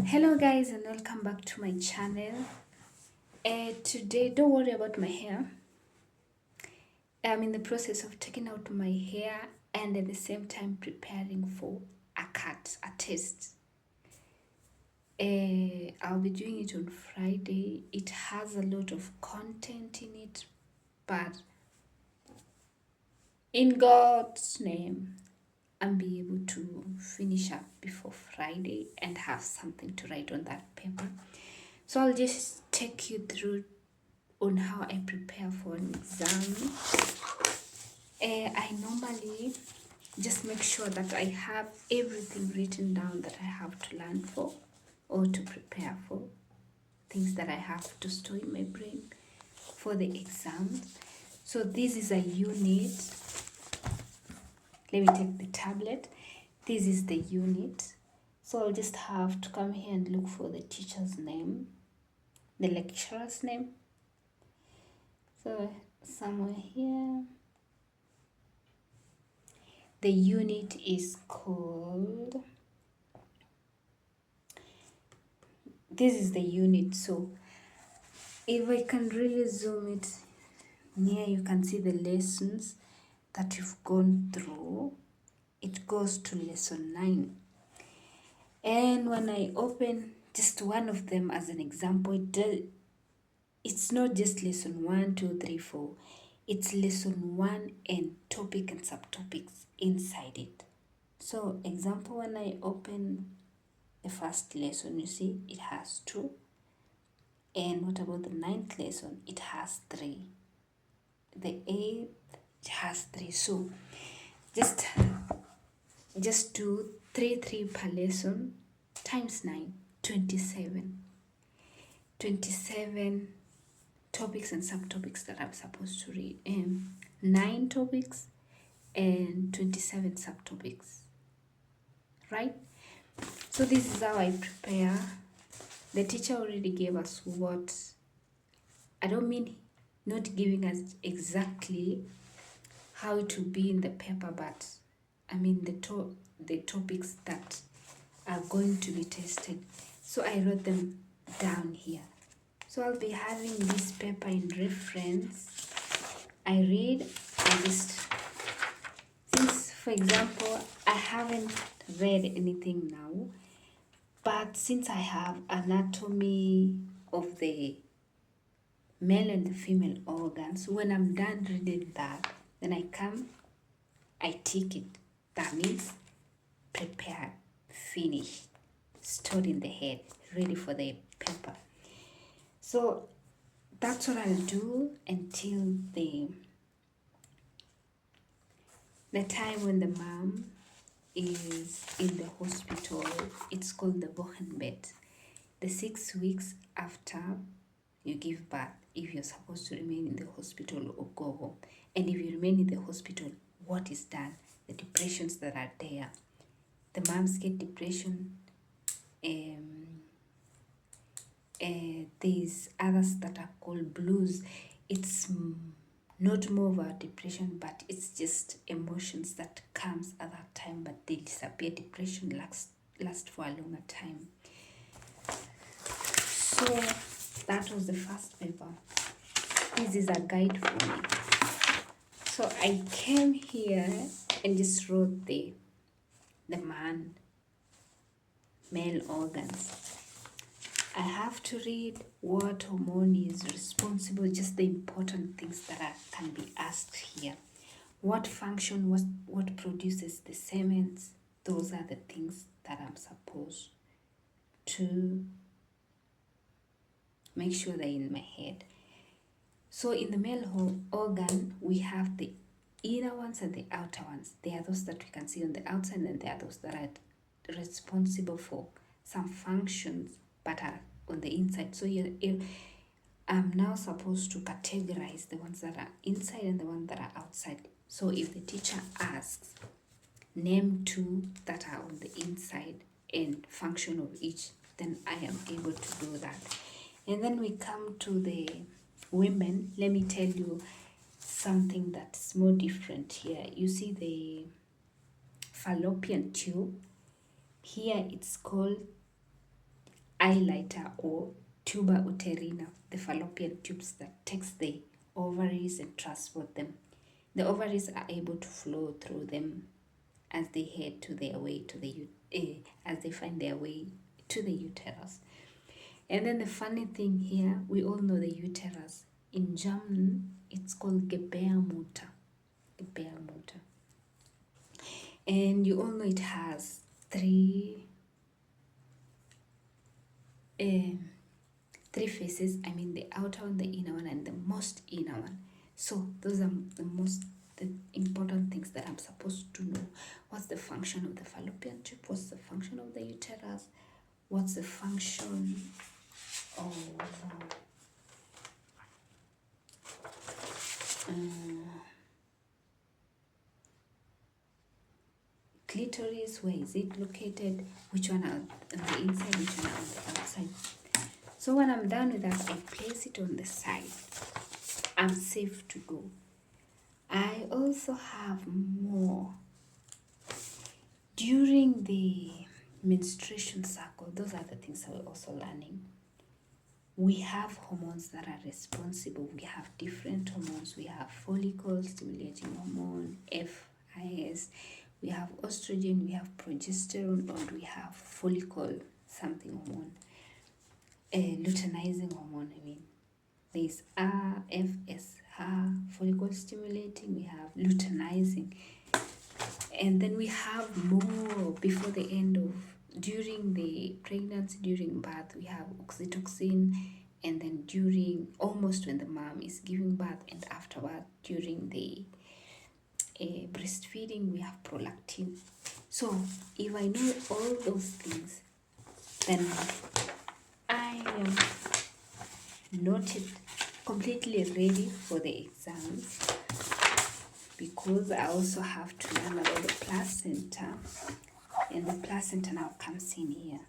Hello guys and welcome back to my channel. Today, don't worry about my hair. I'm in the process of taking out my hair and at the same time preparing for a cut, a test. I'll be doing it on Friday. It has a lot of content in it, but in God's name, I'll be able to finish up before Friday and have something to write on that paper. So I'll just take you through on how I prepare for an exam. I normally just make sure that I have everything written down that I have to learn for or to prepare for, things that I have to store in my brain for the exams. So this is a unit. Let me take the tablet. This is the unit. So I'll just have to come here and look for the teacher's name, the lecturer's name. So somewhere here, the unit is called, this is the unit. So if I can really zoom it near, you can see the lessons that you've gone through. It goes to lesson 9. And when I open just one of them as an example, it's not just lesson 1, 2, 3, 4. It's lesson 1 and topic and subtopics inside it. So example, when I open the first lesson, you see it has 2. And what about the 9th lesson? It has 3. The 8th, it has 3. So just do 3 per lesson times 9, 27. 27 topics and subtopics that I'm supposed to read. 9 topics and 27 subtopics, right? So this is how I prepare. The teacher already gave us what, I don't mean not giving us exactly how to be in the paper, but I mean the topics that are going to be tested. So I wrote them down here. So I'll be having this paper in reference. I read, I just, since for example, I haven't read anything now, but since I have anatomy of the male and the female organs, when I'm done reading that, then I come, I tick it. That means prepared, finished, stored in the head, ready for the paper. So that's what I'll do until the time when the mom is in the hospital. It's called the Wochenbett. The 6 weeks after you give birth, if you're supposed to remain in the hospital or go home. And if you remain in the hospital, what is done? The depressions that are there. The moms get depression. There's others that are called blues. It's not more of a depression, but it's just emotions that comes at that time, but they disappear. Depression last for a longer time. So that was the first paper. This is a guide for me. So I came here and just wrote the male organs. I have to read what hormone is responsible, just the important things that can be asked here. What function, what produces the semens? Those are the things that I'm supposed to make sure they're in my head. So in the male organ, we have the inner ones and the outer ones. There are those that we can see on the outside, and there are those that are responsible for some functions but are on the inside. So I'm now supposed to categorize the ones that are inside and the ones that are outside. So if the teacher asks, name 2 that are on the inside and function of each, then I am able to do that. And then we come to the women. Let me tell you something that's more different here. You see the fallopian tube. Here it's called eyeliter or tuba uterina, the fallopian tubes that takes the ovaries and transport them. The ovaries are able to flow through them as they head to their way to the as they find their way to the uterus. And then the funny thing here, we all know the uterus. In German, it's called Gebärmutter. Gebärmutter. And you all know it has three faces. I mean the outer one, the inner one, and the most inner one. So those are the important things that I'm supposed to know. What's the function of the fallopian tube? What's the function of the uterus? What's the function of clitoris? Where is it located? Which one are on the inside? Which one are on the outside? So when I'm done with that, I place it on the side. I'm safe to go. I also have more. During the menstruation cycle, those are the things that we're also learning. We have hormones that are responsible. We have different hormones. We have follicle stimulating hormone, FIS. We have estrogen, we have progesterone, and we have follicle something hormone. Luteinizing hormone, I mean. There's RFS, follicle stimulating, we have luteinizing. And then we have more before the end of, during the pregnancy, during birth, we have oxytocin. And then during, almost when the mom is giving birth, and afterward, during the breastfeeding, we have prolactin. So if I know all those things, then I am not completely ready for the exams, because I also have to learn about the placenta, and the placenta now comes in here.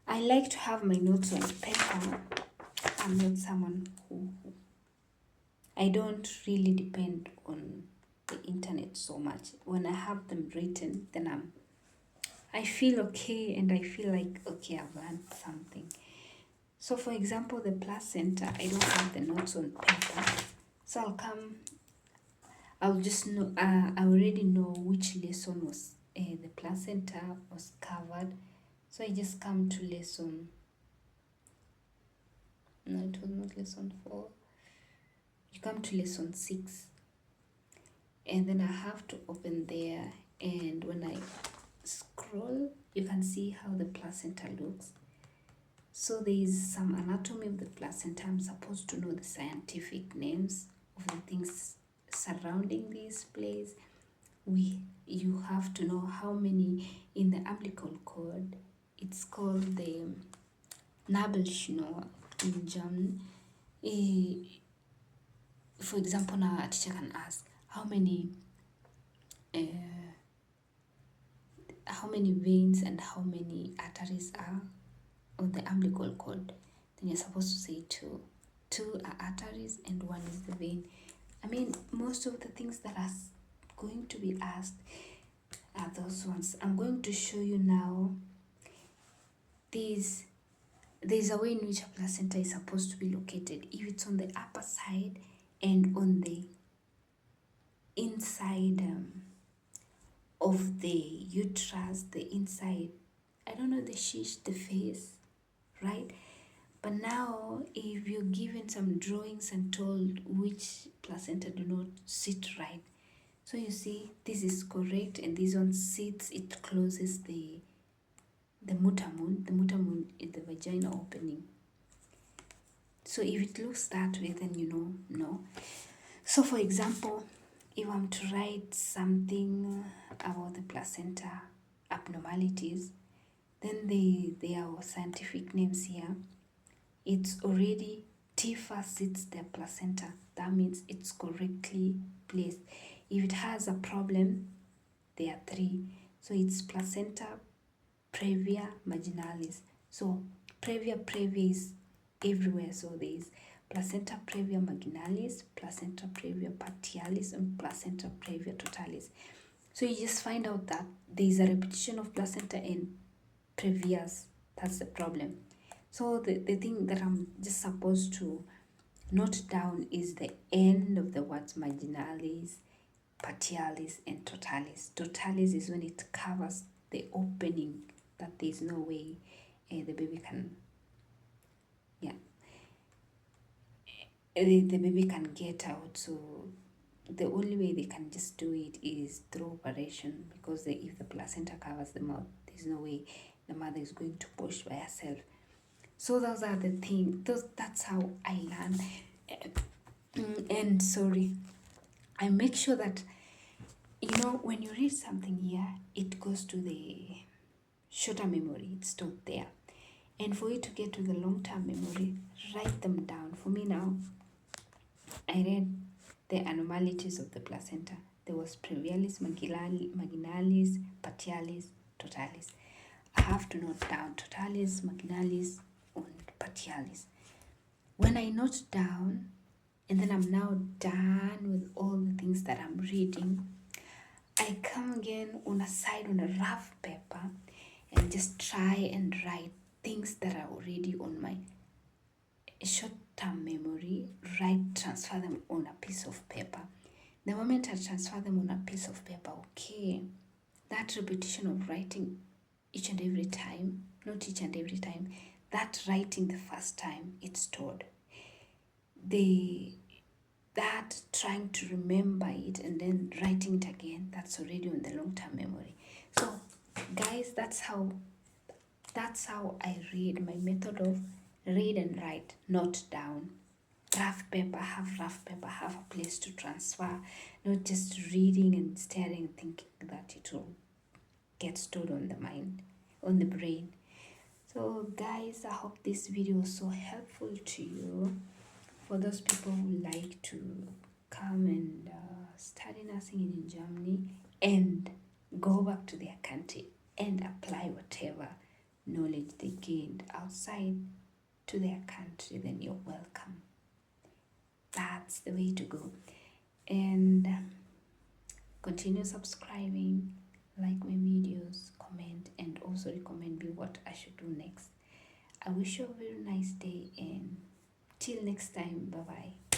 I like to have my notes on paper. I'm not someone who I don't really depend on the internet so much. When I have them written, then I feel okay, and I feel like, okay, I've learned something. So for example, the placenta, I don't have the notes on paper. So I'll just know, I already know which lesson was, the placenta was covered. So I just come to lesson, no, it was not lesson 4. You come to lesson 6. And then I have to open there, and when I scroll, you can see how the placenta looks. So there is some anatomy of the placenta. I'm supposed to know the scientific names of the things surrounding this place. You have to know how many in the umbilical cord. It's called the Nabelschnur in German. For example, now a teacher can ask how many veins and how many arteries are on the umbilical cord. Then you're supposed to say 2. 2 are arteries and 1 is the vein. I mean, most of the things that are going to be asked are those ones. I'm going to show you now. There's a way in which a placenta is supposed to be located. If it's on the upper side and on the inside of the uterus, the inside, I don't know, the sheath, the face, right? But now, if you're given some drawings and told which placenta do not sit right, so you see, this is correct, and this one sits, it closes the mutamun. The mutamun is the vagina opening. So if it looks that way, then you know, no. So for example, if I'm to write something about the placenta abnormalities, then there are scientific names here. It's already T first sits the placenta. That means it's correctly placed. If it has a problem, there are 3. So it's placenta previa marginalis. So previa is everywhere. So there is placenta previa marginalis, placenta previa partialis, and placenta previa totalis. So you just find out that there is a repetition of placenta and previas That's the problem. So the thing that I'm just supposed to note down is the end of the words marginalis, partialis, and totalis. Totalis is when it covers the opening that there's no way the baby can, yeah, the baby can get out. So the only way they can just do it is through operation, because if the placenta covers the mouth, there's no way the mother is going to push by herself. So those are the things. That's how I learn. And sorry, I make sure that when you read something here, it goes to the shorter memory. It's stored there. And for you to get to the long-term memory, write them down. For me now, I read the anomalies of the placenta. There was previalis, marginalis, partialis, totalis. I have to note down totalis, marginalis, and partialis. When I note down, and then I'm now done with all the things that I'm reading, I come again on a rough paper and just try and write things that are already on my short-term memory, transfer them on a piece of paper. The moment I transfer them on a piece of paper, okay, that repetition of writing each and every time, not each and every time, that writing the first time, it's stored. That trying to remember it and then writing it again, that's already on the long-term memory. So guys, that's how I read. My method of read and write, note down. Have rough paper, have a place to transfer, not just reading and staring and thinking that it will get stored on the mind, on the brain. So guys, I hope this video was so helpful to you. For those people who like to come and study nursing in Germany and go back to their country and apply whatever knowledge they gained outside to their country, then you're welcome. That's the way to go. And continue subscribing, like my videos, comment, and also recommend me what I should do next. I wish you a very nice day, and till next time, bye bye.